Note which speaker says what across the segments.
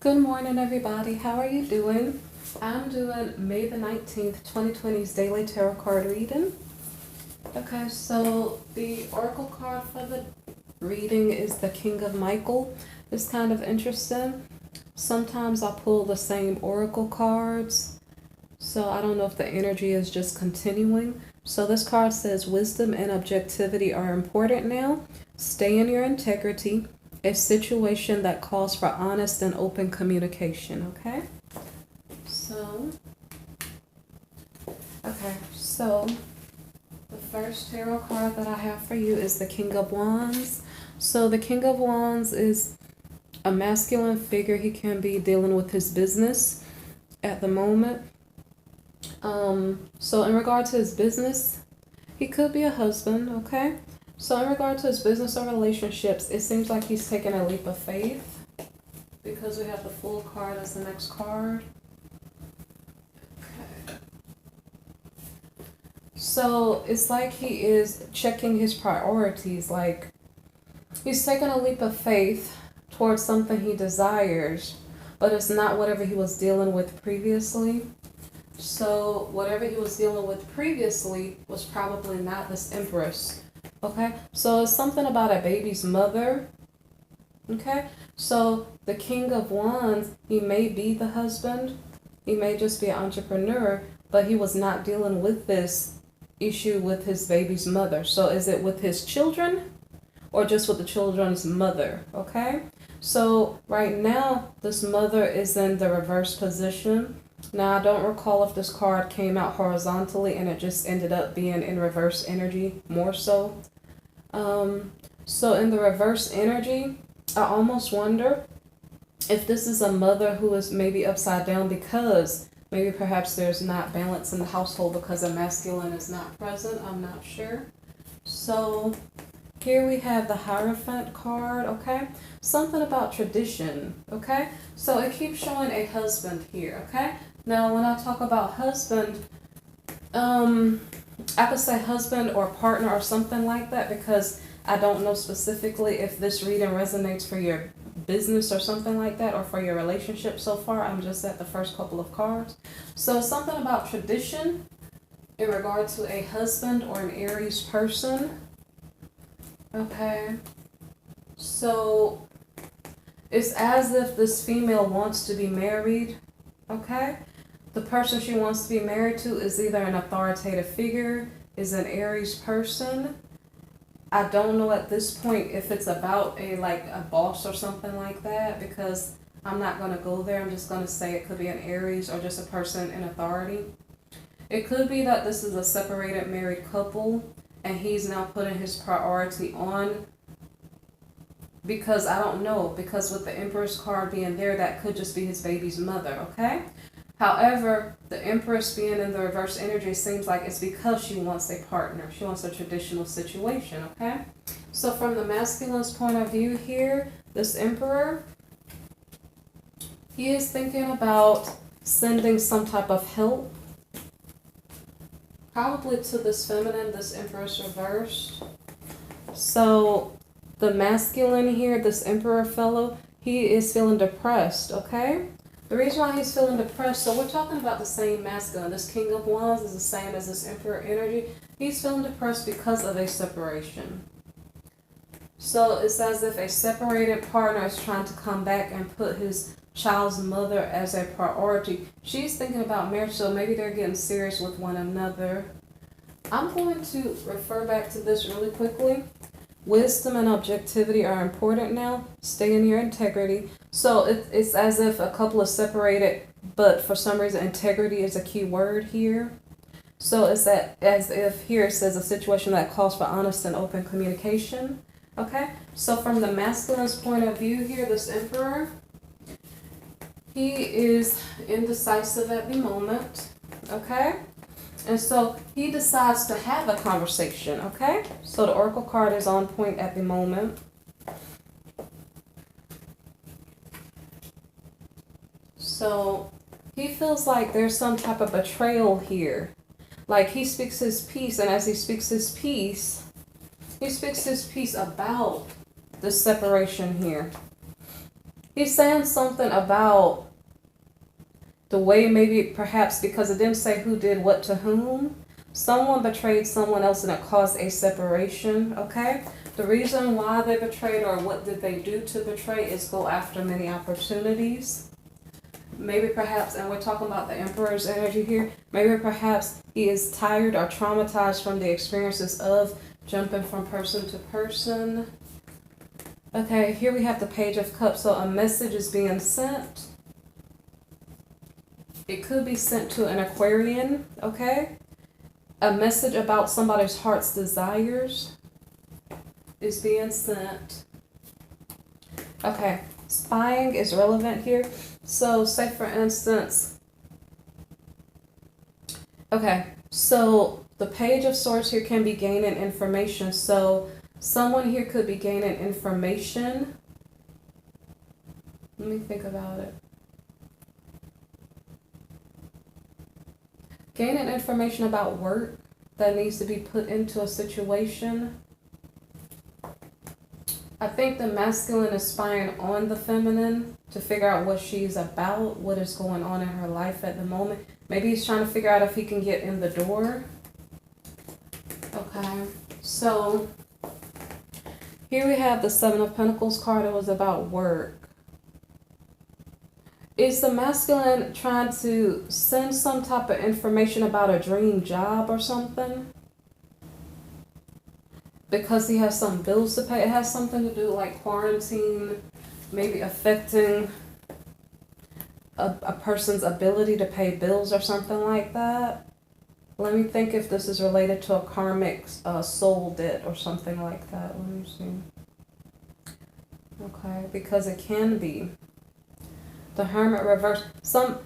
Speaker 1: Good morning, everybody. How are you doing? I'm doing May the 19th, 2020's Daily Tarot Card reading. Okay, so the Oracle card for the reading is the King of Michael. It's kind of interesting. Sometimes I pull the same Oracle cards, so I don't know if the energy is just continuing. So this card says wisdom and objectivity are important now. Stay in your integrity. A situation that calls for honest and open communication, okay? So the first tarot card that I have for you is the King of Wands. So the King of Wands is a masculine figure. He can be dealing with his business at the moment. So in regard to his business, he could be a husband, okay? So in regard to his business or relationships, it seems like he's taking a leap of faith because we have the Fool card as the next card. Okay. So it's like he is checking his priorities, like he's taking a leap of faith towards something he desires, but it's not whatever he was dealing with previously. So whatever he was dealing with previously was probably not this Empress. Okay, so it's something about a baby's mother. Okay, so the King of Wands, he may be the husband, he may just be an entrepreneur, but he was not dealing with this issue with his baby's mother. So is it with his children or just with the children's mother? Okay, so right now this mother is in the reverse position. Now I don't recall if this card came out horizontally and it just ended up being in reverse energy more so. So in the reverse energy, I almost wonder if this is a mother who is maybe upside down because maybe perhaps there's not balance in the household because a masculine is not present. I'm not sure. So here we have the Hierophant card, okay? Something about tradition, okay? So it keeps showing a husband here, okay? Now when I talk about husband, I could say husband or partner or something like that because I don't know specifically if this reading resonates for your business or something like that or for your relationship so far. I'm just at the first couple of cards. So something about tradition in regard to a husband or an Aries person. Okay. So it's as if this female wants to be married. Okay. The person she wants to be married to is either an authoritative figure, is an Aries person. I don't know at this point if it's about a boss or something like that because I'm not going to go there. I'm just going to say it could be an Aries or just a person in authority. It could be that this is a separated married couple and he's now putting his priority on because I don't know, because with the Empress card being there, that could just be his baby's mother, okay? However, the Empress being in the reverse energy seems like it's because she wants a partner. She wants a traditional situation, okay? So from the masculine's point of view here, this Emperor, he is thinking about sending some type of help, probably to this feminine, this Empress reversed. So the masculine here, this Emperor fellow, he is feeling depressed, okay? The reason why he's feeling depressed, so we're talking about the same masculine. This King of Wands is the same as this Emperor energy. He's feeling depressed because of a separation. So it's as if a separated partner is trying to come back and put his child's mother as a priority. She's thinking about marriage, so maybe they're getting serious with one another. I'm going to refer back to this really quickly. Wisdom and objectivity are important now. Stay in your integrity. So it's as if a couple is separated, but for some reason integrity is a key word here. So it's that as if here it says a situation that calls for honest and open communication. Okay? So from the masculine's point of view here, this Emperor, he is indecisive at the moment. Okay? And so he decides to have a conversation, okay? So the Oracle card is on point at the moment. So he feels like there's some type of betrayal here. Like he speaks his piece, and as he speaks his piece about the separation here. He's saying something about the way, maybe perhaps because it didn't say who did what to whom. Someone betrayed someone else and it caused a separation, okay? The reason why they betrayed or what did they do to betray is go after many opportunities. Maybe perhaps, and we're talking about the Emperor's energy here, maybe perhaps he is tired or traumatized from the experiences of jumping from person to person. Okay, here we have the Page of Cups, so a message is being sent. It could be sent to an Aquarian, okay? A message about somebody's heart's desires is being sent. Okay, spying is relevant here. So, say for instance, okay, so the Page of Swords here can be gaining information. So, someone here could be gaining information. Let me think about it. Gaining information about work that needs to be put into a situation. I think the masculine is spying on the feminine to figure out what she's about, what is going on in her life at the moment. Maybe he's trying to figure out if he can get in the door. Okay, so here we have the Seven of Pentacles card. It was about work. Is the masculine trying to send some type of information about a dream job or something? Because he has some bills to pay. It has something to do like quarantine, maybe affecting a person's ability to pay bills or something like that. Let me think if this is related to a karmic soul debt or something like that. Let me see. Okay, because it can be. The Hermit reversed.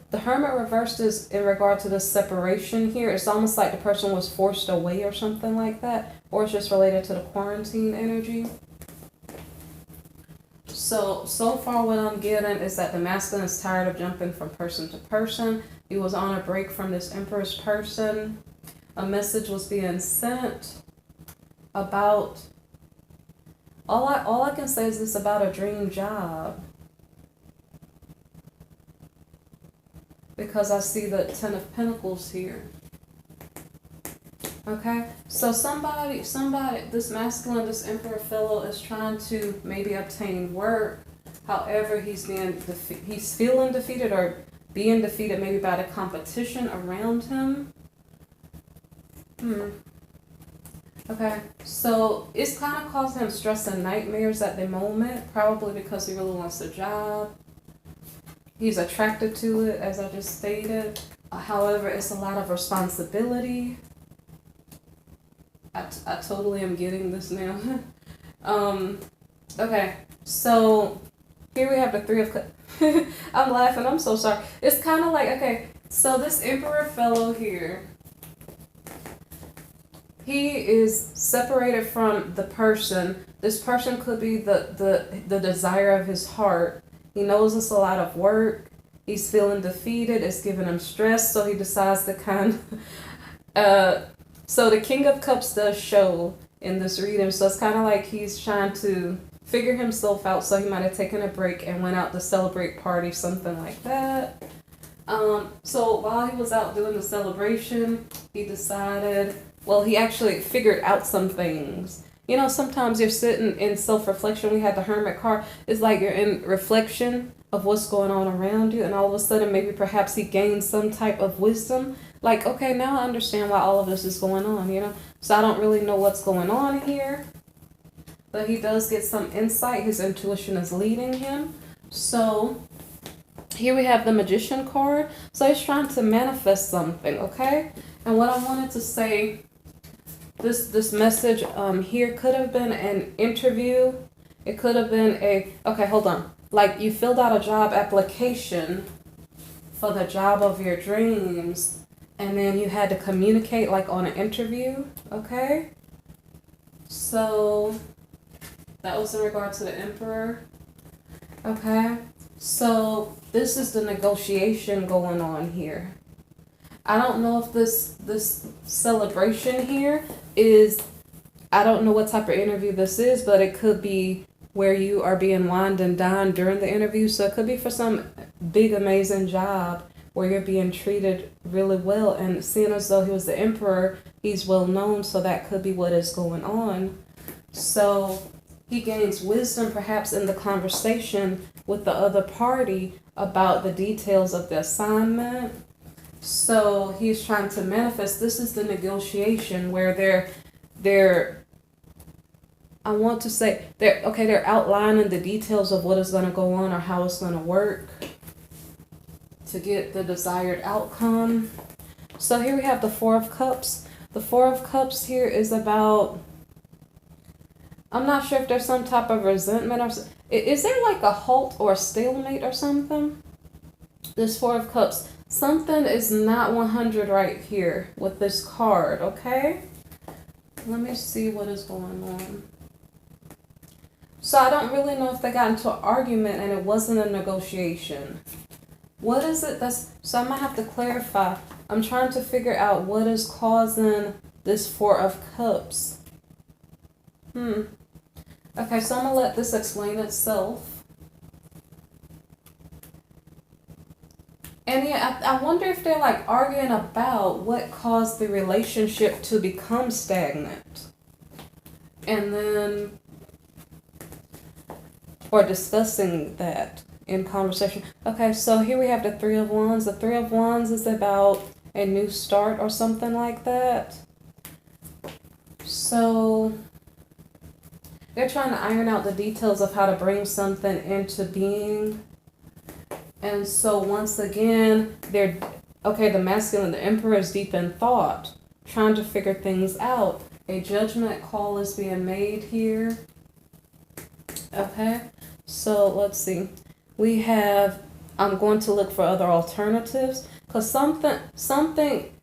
Speaker 1: The Hermit reversed is in regard to the separation here. It's almost like the person was forced away or something like that. Or it's just related to the quarantine energy. So far what I'm getting is that the masculine is tired of jumping from person to person. He was on a break from this Empress person. A message was being sent about... All I can say is this about a dream job. Because I see the Ten of Pentacles here. Okay, so somebody, this masculine, this Emperor fellow is trying to maybe obtain work. However, he's feeling defeated or being defeated maybe by the competition around him. Okay, so it's kind of causing him stress and nightmares at the moment, probably because he really wants a job. He's attracted to it, as I just stated. However, it's a lot of responsibility. I totally am getting this now. Okay, so here we have the Three of Cups. I'm laughing, I'm so sorry. It's kind of like, okay, so this Emperor fellow here, he is separated from the person. This person could be the desire of his heart. He knows it's a lot of work. He's feeling defeated. It's giving him stress. So he decides to kind of... so the King of Cups does show in this reading. So it's kind of like he's trying to figure himself out. So he might have taken a break and went out to celebrate, party, something like that. So while he was out doing the celebration, he decided... Well, he actually figured out some things. You know, sometimes you're sitting in self-reflection. We had the Hermit card. It's like you're in reflection of what's going on around you. And all of a sudden, maybe perhaps he gained some type of wisdom. Like, okay, now I understand why all of this is going on, you know. So I don't really know what's going on here. But he does get some insight. His intuition is leading him. So here we have the Magician card. So he's trying to manifest something, okay? And what I wanted to say... This message here could have been an interview. It could have been okay, hold on. Like you filled out a job application for the job of your dreams and then you had to communicate like on an interview, okay? So that was in regard to the Emperor. Okay, so this is the negotiation going on here. I don't know if this celebration here is, I don't know what type of interview this is, but it could be where you are being wined and dined during the interview. So it could be for some big, amazing job where you're being treated really well. And seeing as though he was the emperor, he's well known, so that could be what is going on. So he gains wisdom perhaps in the conversation with the other party about the details of the assignment. So he's trying to manifest. This is the negotiation where they're I want to say they're outlining the details of what is going to go on or how it's going to work to get the desired outcome. So here we have the Four of Cups. The Four of Cups here is about, I'm not sure if there's some type of resentment or is there like a halt or a stalemate or something? This Four of Cups, something is not 100 right here with this card, okay? Let me see what is going on. So I don't really know if they got into an argument and it wasn't a negotiation. What is it that's, so I might have to clarify. I'm trying to figure out what is causing this Four of Cups. Okay, so I'm going to let this explain itself. And yeah, I wonder if they're like arguing about what caused the relationship to become stagnant. And then, or discussing that in conversation. Okay, so here we have the Three of Wands. The Three of Wands is about a new start or something like that. So they're trying to iron out the details of how to bring something into being. And so once again, the masculine, the emperor is deep in thought, trying to figure things out. A judgment call is being made here. Okay, so let's see. We have, I'm going to look for other alternatives because something,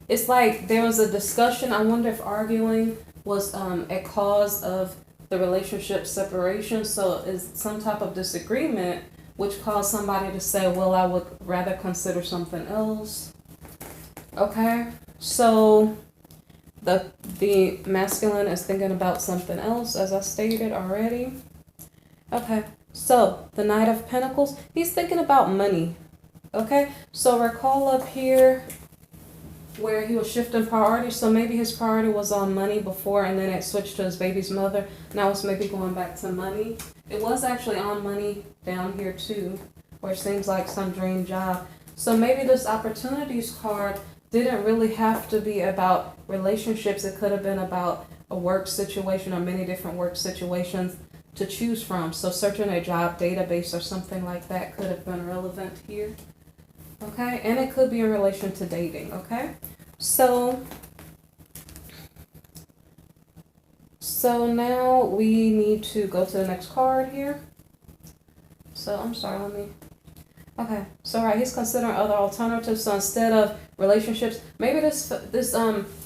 Speaker 1: it's like there was a discussion. I wonder if arguing was a cause of the relationship separation. So is some type of disagreement which caused somebody to say, well, I would rather consider something else. Okay, so the masculine is thinking about something else, as I stated already. Okay, so the Knight of Pentacles, he's thinking about money. Okay, so recall up here where he was shifting priorities. So maybe his priority was on money before and then it switched to his baby's mother. Now it's maybe going back to money. It was actually on money down here too, where it seems like some dream job. So maybe this opportunities card didn't really have to be about relationships. It could have been about a work situation or many different work situations to choose from. So searching a job database or something like that could have been relevant here. Okay, and it could be in relation to dating. Okay, so now we need to go to the next card here. So I'm sorry, okay, so right, he's considering other alternatives. So instead of relationships, maybe this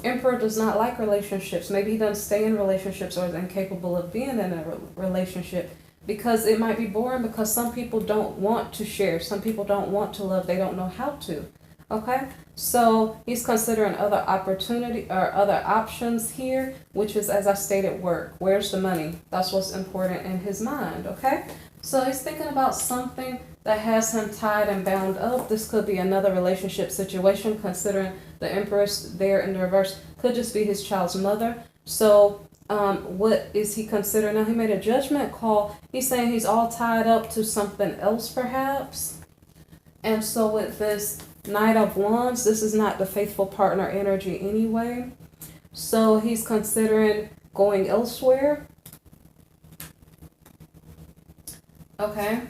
Speaker 1: emperor does not like relationships. Maybe he doesn't stay in relationships or is incapable of being in a relationship because it might be boring, because some people don't want to share. Some people don't want to love. They don't know how to. Okay, so he's considering other opportunity or other options here, which is, as I stated, work. Where's the money? That's what's important in his mind. Okay, so he's thinking about something that has him tied and bound up. This could be another relationship situation, considering the Empress there in the reverse could just be his child's mother. So what is he considering? Now he made a judgment call. He's saying he's all tied up to something else perhaps. And so with this Knight of Wands, this is not the faithful partner energy anyway. So he's considering going elsewhere. Okay.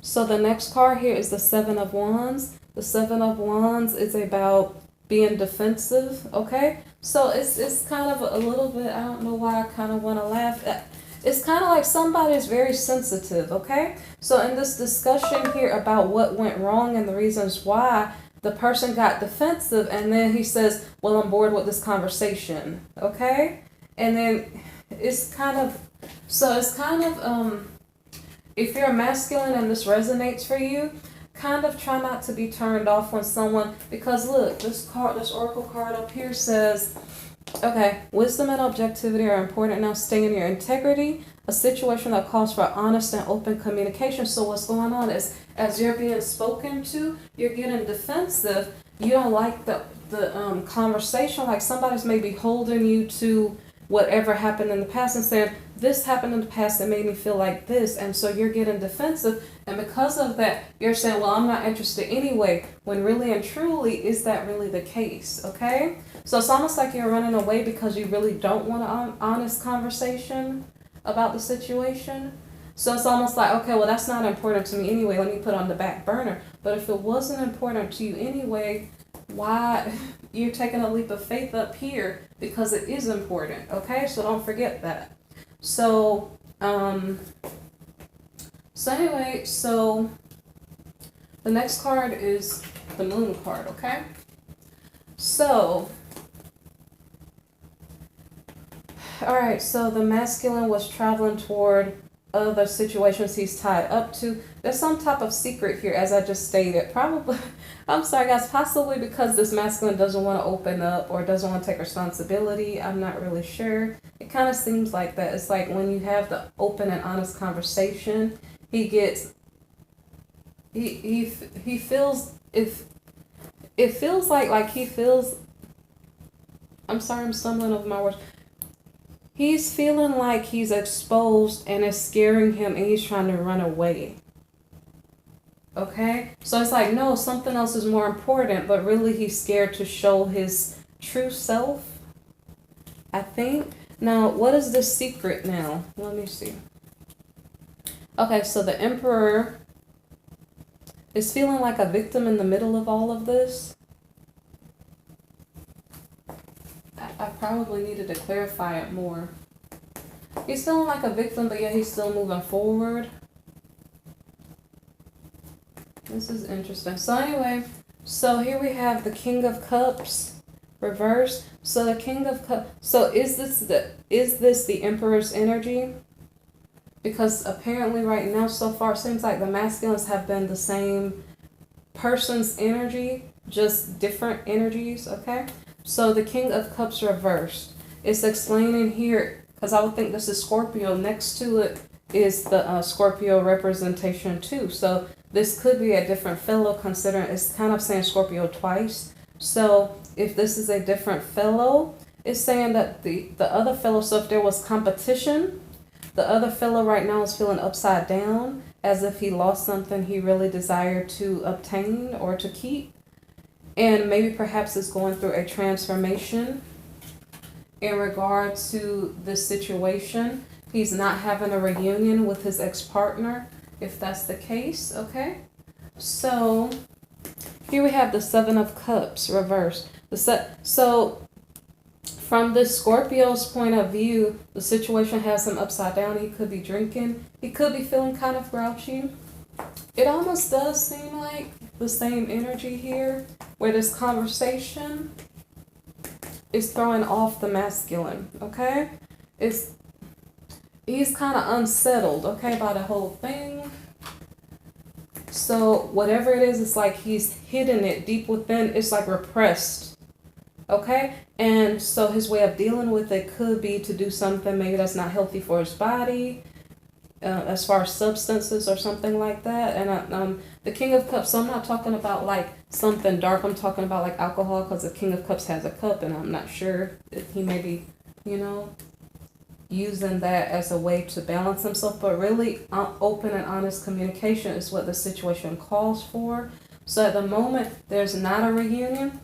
Speaker 1: So the next card here is the Seven of Wands. The Seven of Wands is about being defensive. Okay. So it's kind of a little bit, I don't know why I kind of want to laugh. It's kind of like somebody's very sensitive. Okay. So in this discussion here about what went wrong and the reasons why, the person got defensive, and then he says, well, I'm bored with this conversation. Okay. And then it's kind of, if you're a masculine and this resonates for you, kind of try not to be turned off when someone, because look, this oracle card up here says, Okay, wisdom and objectivity are important now. Stay in your integrity. A situation that calls for honest and open communication. So what's going on is, as you're being spoken to, you're getting defensive. You don't like the conversation. Like somebody's maybe holding you to whatever happened in the past and saying, this happened in the past that made me feel like this. And so you're getting defensive. And because of that, you're saying, well, I'm not interested anyway. When really and truly, is that really the case? Okay? So it's almost like you're running away because you really don't want an honest conversation about the situation. So it's almost like, okay, well, that's not important to me anyway. Let me put it on the back burner. But if it wasn't important to you anyway, why you're taking a leap of faith up here? Because it is important. Okay, so don't forget that. So anyway, so the next card is the Moon card. Okay, so. Alright, so the masculine was traveling toward other situations he's tied up to. There's some type of secret here, as I just stated. Probably, I'm sorry guys, possibly because this masculine doesn't want to open up or doesn't want to take responsibility. I'm not really sure. It kind of seems like that. It's like when you have the open and honest conversation, he gets, he feels, if it feels like he feels, I'm sorry, I'm stumbling over my words. He's feeling like he's exposed and it's scaring him and he's trying to run away. Okay? So it's like, no, something else is more important, but really he's scared to show his true self, I think. Now, what is the secret now? Let me see. Okay, so the Emperor is feeling like a victim in the middle of all of this. I probably needed to clarify it more. He's feeling like a victim, but yet he's still moving forward. This is interesting. So anyway, so here we have the King of Cups reversed. So the King of Cups. So is this the Emperor's energy? Because apparently right now so far it seems like the masculines have been the same person's energy, just different energies. Okay. So the King of Cups reversed. It's explaining here, because I would think this is Scorpio. Next to it is the Scorpio representation too. So this could be a different fellow, considering it's kind of saying Scorpio twice. So if this is a different fellow, it's saying that the other fellow, so if there was competition, the other fellow right now is feeling upside down, as if he lost something he really desired to obtain or to keep. And maybe perhaps is going through a transformation in regard to this situation. He's not having a reunion with his ex-partner, if that's the case, okay? So here we have the Seven of Cups reversed. So from this Scorpio's point of view, the situation has him upside down. He could be drinking. He could be feeling kind of grouchy. It almost does seem like the same energy here, where this conversation is throwing off the masculine, okay? He's kind of unsettled, okay, by the whole thing. So whatever it is, it's like he's hidden it deep within. It's like repressed, okay? And so his way of dealing with it could be to do something maybe that's not healthy for his body, as far as substances or something like that. And the King of Cups, so I'm not talking about like something dark. I'm talking about like alcohol, because the King of Cups has a cup, and I'm not sure if he may be, using that as a way to balance himself. But really, open and honest communication is what the situation calls for. So at the moment, there's not a reunion.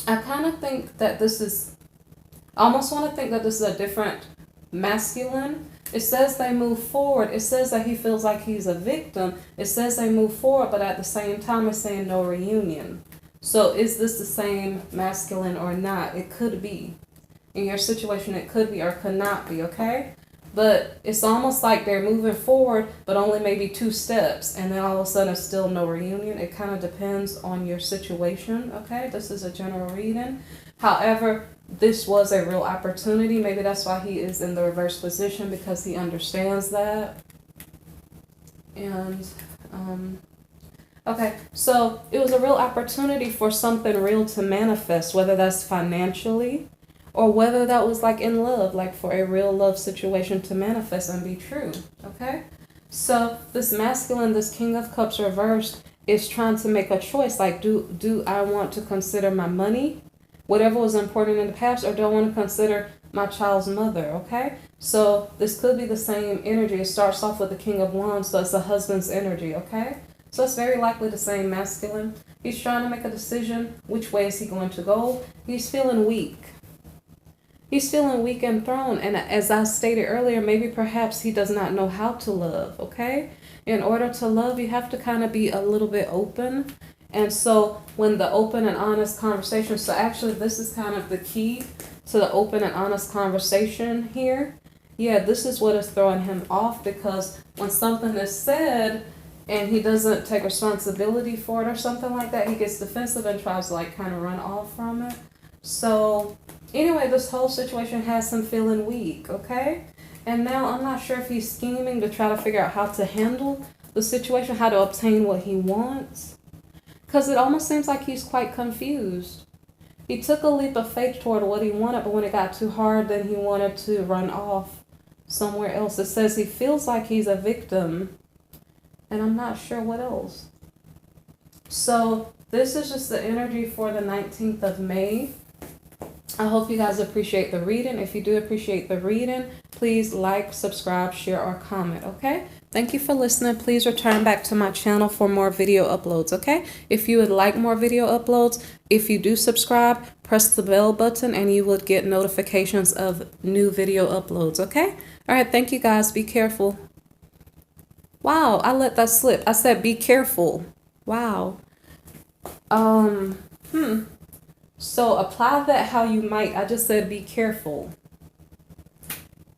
Speaker 1: I kind of think that I almost want to think that this is a different masculine. It says they move forward. It says that he feels like he's a victim. It says they move forward, but at the same time it's saying no reunion. So is this the same masculine or not? It could be. In your situation, it could be or could not be, okay? But it's almost like they're moving forward, but only maybe 2 steps, and then all of a sudden it's still no reunion. It kind of depends on your situation, okay? This is a general reading. However, this was a real opportunity. Maybe that's why he is in the reverse position, because he understands that. And, okay, so it was a real opportunity for something real to manifest, whether that's financially, or whether that was like in love, like for a real love situation to manifest and be true. Okay? So this masculine, this King of Cups reversed, is trying to make a choice. Like, do I want to consider my money, whatever was important in the past, or do I want to consider my child's mother? Okay? So this could be the same energy. It starts off with the King of Wands, so it's a husband's energy. Okay? So it's very likely the same masculine. He's trying to make a decision. Which way is he going to go? He's feeling weak. He's feeling weak and thrown. And as I stated earlier, maybe perhaps he does not know how to love, okay? In order to love, you have to kind of be a little bit open. And so when the open and honest conversation, so actually this is kind of the key to the open and honest conversation here. Yeah, this is what is throwing him off, because when something is said and he doesn't take responsibility for it or something like that, he gets defensive and tries to like kind of run off from it. So anyway, this whole situation has him feeling weak, okay? And now I'm not sure if he's scheming to try to figure out how to handle the situation, how to obtain what he wants. Because it almost seems like he's quite confused. He took a leap of faith toward what he wanted, but when it got too hard, then he wanted to run off somewhere else. It says he feels like he's a victim, and I'm not sure what else. So this is just the energy for the 19th of May. I hope you guys appreciate the reading. If you do appreciate the reading, please like, subscribe, share, or comment, okay? Thank you for listening. Please return back to my channel for more video uploads, okay? If you would like more video uploads, if you do subscribe, press the bell button and you would get notifications of new video uploads, okay? All right, thank you guys. Be careful. Wow, I let that slip. I said be careful. Wow. So apply that how you might. I just said be careful.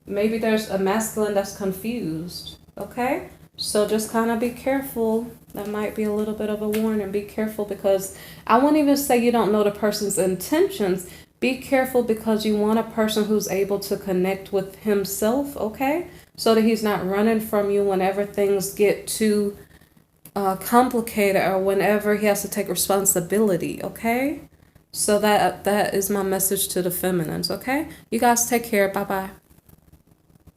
Speaker 1: Maybe there's a masculine that's confused. Okay? So just kind of be careful. That might be a little bit of a warning. Be careful, because I won't even say you don't know the person's intentions. Be careful because you want a person who's able to connect with himself, okay? So that he's not running from you whenever things get too complicated, or whenever he has to take responsibility, okay? So that is my message to the feminines, okay? You guys take care. Bye-bye.